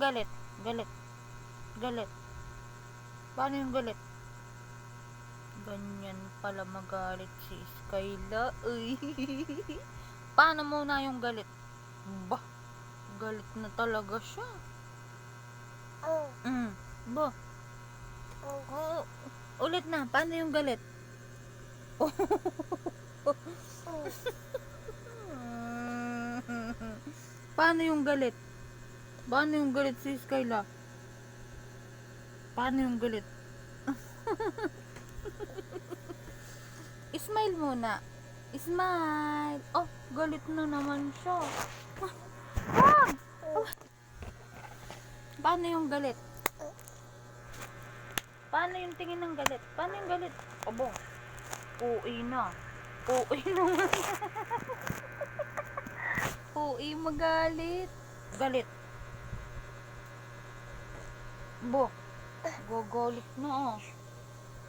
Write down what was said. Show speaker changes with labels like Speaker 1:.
Speaker 1: galit? Galit. Galit. Paano yung galit? Ganyan pala magalit si Skyla. Uy. Paano muna yung galit? Bah, galit na talaga siya. Bah. Oh, ulit na. Paano yung galit? Paano yung galit? Paano yung galit si Skyla? Paano yung galit? Smile muna. Smile. Oh, galit na naman siya. Wag! Paano yung galit? Paano yung tingin ng galit? Paano yung galit? Abo. OA na. OA naman. OA magalit. Galit. Bo. Gagalit na ah.